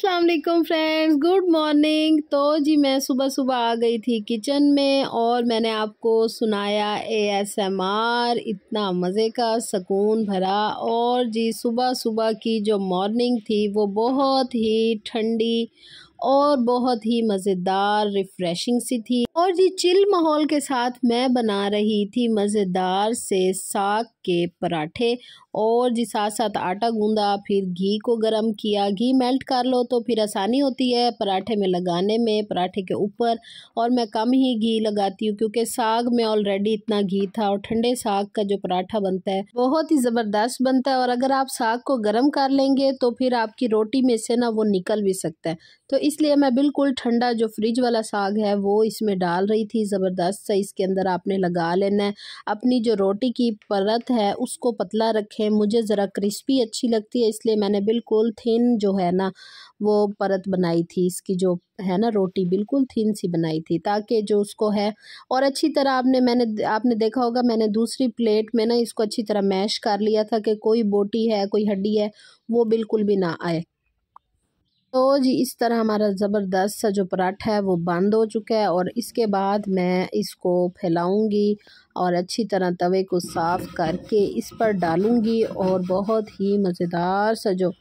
अस्सलाम वालेकुम friends, good morning. तो जी मैं सुबह सुबह आ गई थी किचन में और मैंने आपको सुनाया ASMR, इतना मज़े का, सुकून भरा। और जी सुबह सुबह की जो मॉर्निंग थी वो बहुत ही ठंडी और बहुत ही मज़ेदार रिफ़्रेशिंग सी थी। और जी चिल माहौल के साथ मैं बना रही थी मज़ेदार से साग के पराठे। और जी साथ साथ आटा गूंदा, फिर घी को गरम किया। घी मेल्ट कर लो तो फिर आसानी होती है पराठे में लगाने में, पराठे के ऊपर। और मैं कम ही घी लगाती हूँ क्योंकि साग में ऑलरेडी इतना घी था। और ठंडे साग का जो पराठा बनता है बहुत ही ज़बरदस्त बनता है। और अगर आप साग को गर्म कर लेंगे तो फिर आपकी रोटी में से ना वो निकल भी सकता है। तो इसलिए मैं बिल्कुल ठंडा जो फ्रिज वाला साग है वो इसमें डाल रही थी। ज़बरदस्त सा इसके अंदर आपने लगा लेना है। अपनी जो रोटी की परत है उसको पतला रखें। मुझे ज़रा क्रिस्पी अच्छी लगती है इसलिए मैंने बिल्कुल थिन जो है ना वो परत बनाई थी। इसकी जो है ना रोटी बिल्कुल थिन सी बनाई थी ताकि जो उसको है। और अच्छी तरह आपने देखा होगा मैंने दूसरी प्लेट में ना इसको अच्छी तरह मैश कर लिया था कि कोई बोटी है कोई हड्डी है वो बिल्कुल भी ना आए। तो जी इस तरह हमारा ज़बरदस्त सा जो पराठा है वो बंद हो चुका है। और इसके बाद मैं इसको फैलाऊंगी और अच्छी तरह तवे को साफ़ करके इस पर डालूंगी और बहुत ही मज़ेदार सा जो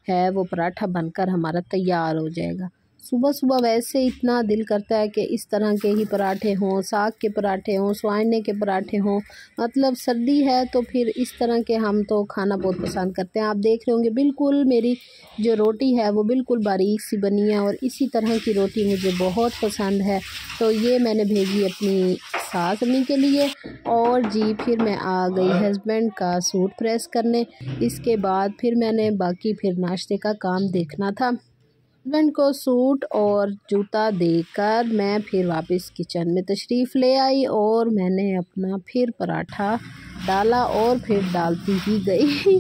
है वो पराठा बनकर हमारा तैयार हो जाएगा। सुबह सुबह वैसे इतना दिल करता है कि इस तरह के ही पराठे हों, साग के पराठे हों, स्वाइने के पराठे हों। मतलब सर्दी है तो फिर इस तरह के हम तो खाना बहुत पसंद करते हैं। आप देख रहे होंगे बिल्कुल मेरी जो रोटी है वो बिल्कुल बारीक सी बनी है और इसी तरह की रोटी मुझे बहुत पसंद है। तो ये मैंने भेजी अपनी सास अम्मी के लिए। और जी फिर मैं आ गई हस्बैंड का सूट प्रेस करने। इसके बाद फिर मैंने बाकी फिर नाश्ते का काम देखना था। हस्बैंड को सूट और जूता देकर मैं फिर वापस किचन में तशरीफ़ ले आई और मैंने अपना फिर पराठा डाला और फिर डालती ही गई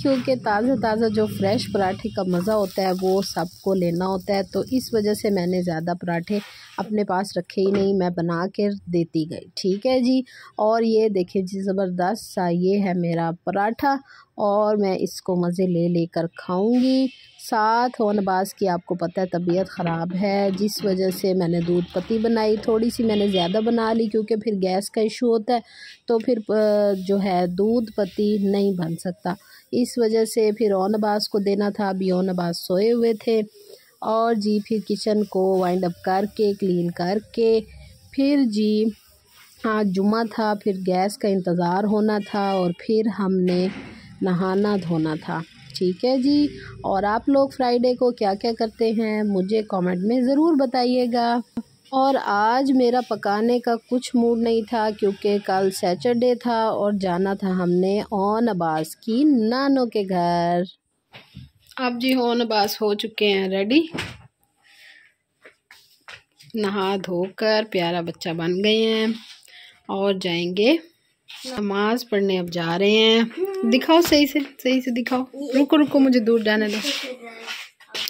क्योंकि ताज़ा ताज़ा जो फ्रेश पराठे का मज़ा होता है वो सबको लेना होता है। तो इस वजह से मैंने ज़्यादा पराठे अपने पास रखे ही नहीं, मैं बना कर देती गई। ठीक है जी। और ये देखिए जी ज़बरदस्त सा ये है मेरा पराठा और मैं इसको मज़े ले लेकर खाऊंगी। साथ नबाज़ की आपको पता है तबीयत ख़राब है जिस वजह से मैंने दूध पत्ती बनाई। थोड़ी सी मैंने ज़्यादा बना ली क्योंकि फिर गैस का इशू होता है तो फिर जो है दूध पत्ती नहीं बन सकता। इस वजह से फिर नबाज़ को देना था। अभी नबाज़ सोए हुए थे। और जी फिर किचन को वाइंड अप करके क्लीन करके फिर जी आज जुम्मा था, फिर गैस का इंतज़ार होना था और फिर हमने नहाना धोना था। ठीक है जी। और आप लोग फ्राइडे को क्या क्या करते हैं मुझे कमेंट में ज़रूर बताइएगा। और आज मेरा पकाने का कुछ मूड नहीं था क्योंकि कल सैटरडे था और जाना था हमने नबाज़ की नानों के घर। अब जी नबाज़ हो चुके हैं रेडी, नहा धोकर प्यारा बच्चा बन गए हैं और जाएंगे नमाज पढ़ने। अब जा रहे हैं। दिखाओ सही से दिखाओ। रुको रुको मुझे दूर जाने दो।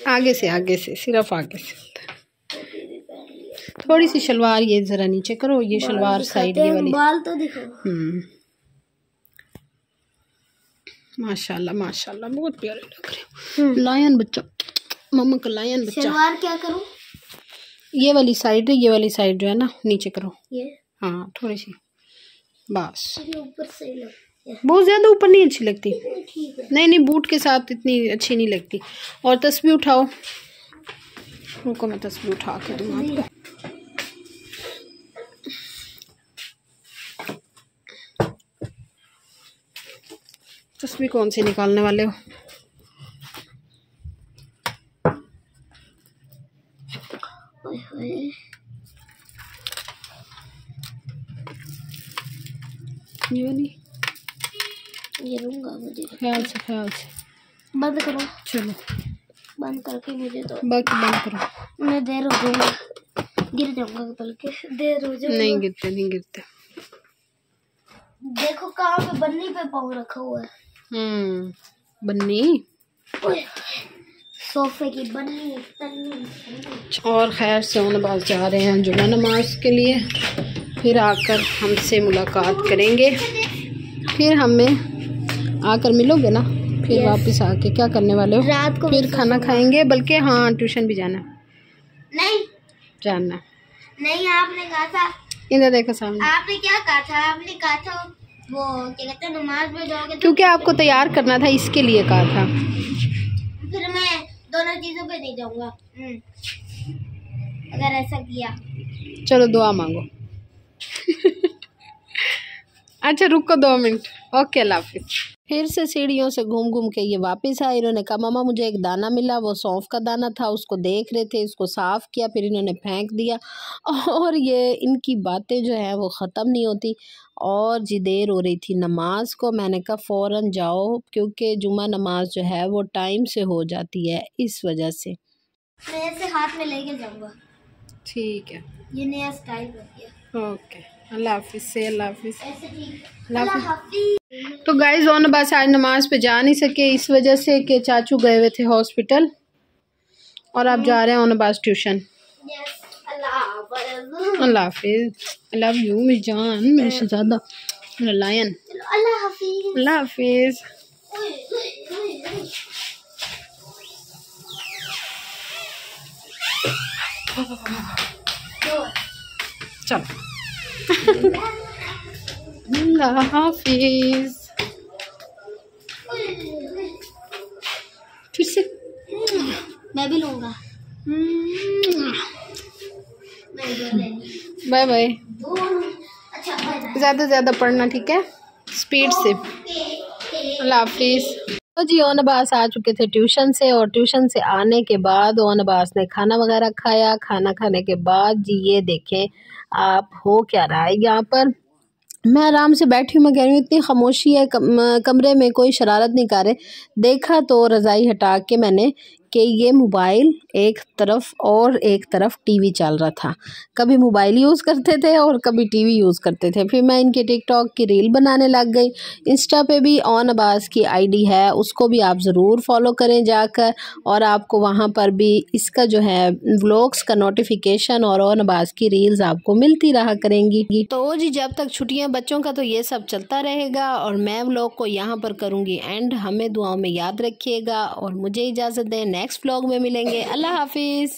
आगे से सिर्फ आगे से। थोड़ी सी शलवार ये जरा नीचे करो, ये शलवार साइड ये वाली। बाल तो दिखाओ। माशाल्लाह माशाल्लाह बहुत प्यारे लग रहे हो। लायन बच्चा, मम्मा का लायन बच्चा। शलवार क्या करूं? ये वाली साइड है, ये वाली साइड जो है ना नीचे करो। ये हाँ थोड़ी सी बस। ऊपर सही लगती है, बहुत ज़्यादा ऊपर नहीं अच्छी लगती। ठीक है। नहीं बूट के साथ इतनी अच्छी नहीं लगती। और तस्बीह उठाओ, रुको मैं तस्बीह उठा के दूँ आपको। तस्बीह कौन सी निकालने वाले हो? ये वाली ये लूंगा मुझे। ख्याल से बंद करो। चलो बंद करके मुझे तो बाकी बंद करो। मैं देर हो जाऊंगा, गिर जाऊंगा बल्कि देर हो जाऊंगा। नहीं गिरते। देखो कहाँ पे बन्नी पे पाँव रखा हुआ है। बन्नी सोफे की बन्नी। और खैर से नमाज जा रहे हैं जुम्मा नमाज के लिए। फिर आकर हमसे मुलाकात करेंगे। फिर हमें आकर मिलोगे ना? फिर वापस आके क्या करने वाले हो? रात को फिर खाना खाएंगे, बल्कि हाँ ट्यूशन भी जाना। नहीं जाना नहीं, आपने कहा था, इधर देखो सामने, आपने क्या कहा था? आपने कहा था वो क्या कहते हैं, नमाज में जाओगे तो क्योंकि आपको तैयार करना था, इसके लिए कहा था। फिर मैं दोनों चीजों पे नहीं जाऊंगा अगर ऐसा किया। चलो दुआ मांगो। अच्छा रुको 2 मिनट। ओके अल्लाह हाफिज। फिर से सीढ़ियों से घूम घूम के ये वापस आए। इन्होंने कहा मामा मुझे एक दाना मिला, वो सौंफ का दाना था, उसको देख रहे थे, इसको साफ़ किया, फिर इन्होंने फेंक दिया। और ये इनकी बातें जो है वो ख़त्म नहीं होती। और जी देर हो रही थी नमाज को, मैंने कहा फ़ौरन जाओ क्योंकि जुमा नमाज जो है वो टाइम से हो जाती है, इस वजह से। मैं ऐसे हाथ में लेके जाऊंगा। ठीक है, ये नया स्टाइल कर दिया। ओके अल्लाह हाफिज़ से अल्लाह हाफिज़। ऐसे ठीक है। अल्लाह हाफिज़। तो गाइज ऑन बस आज नमाज पे जा नहीं सके इस वजह से कि चाचू गए हुए थे हॉस्पिटल, और आप जा रहे हैं ऑन बस ट्यूशन। अल्लाह हाफिज़। आई लव यू मेरी जान, मेरी शहजादा, मेरा लायन। अल्लाह हाफिज़। अल्लाह हाफिज़। चलो अल्लाह हाफिज़। फिर से मैं भी लूँगा। Bye bye. अच्छा बाय। ज़्यादा ज़्यादा पढ़ना, ठीक है, स्पीड से। अल्लाह हाफिज़। तो जी ओन अब्बास आ चुके थे ट्यूशन से, और ट्यूशन से आने के बाद ओन अब्बास ने खाना वगैरह खाया। खाना खाने के बाद जी ये देखें आप, हो क्या रहा है यहाँ पर। मैं आराम से बैठी हूँ, मैं कह रही हूँ इतनी खामोशी है कमरे में, कोई शरारत नहीं कर रहे। देखा तो रज़ाई हटा के मैंने कि ये मोबाइल एक तरफ और एक तरफ टीवी चल रहा था। कभी मोबाइल यूज़ करते थे और कभी टीवी यूज़ करते थे। फिर मैं इनके टिकटॉक की रील बनाने लग गई। इंस्टा पे भी ऑन अब्बास की आईडी है, उसको भी आप ज़रूर फॉलो करें जाकर, और आपको वहाँ पर भी इसका जो है व्लॉग्स का नोटिफिकेशन और ऑन अब्बास की रील्स आपको मिलती रहा करेंगी। तो जी जब तक छुट्टियाँ बच्चों का तो ये सब चलता रहेगा, और मैं व्लॉग को यहाँ पर करूँगी एंड। हमें दुआओं में याद रखिएगा और मुझे इजाज़त दें, नेक्स्ट व्लॉग में मिलेंगे। अल्लाह हाफिज़।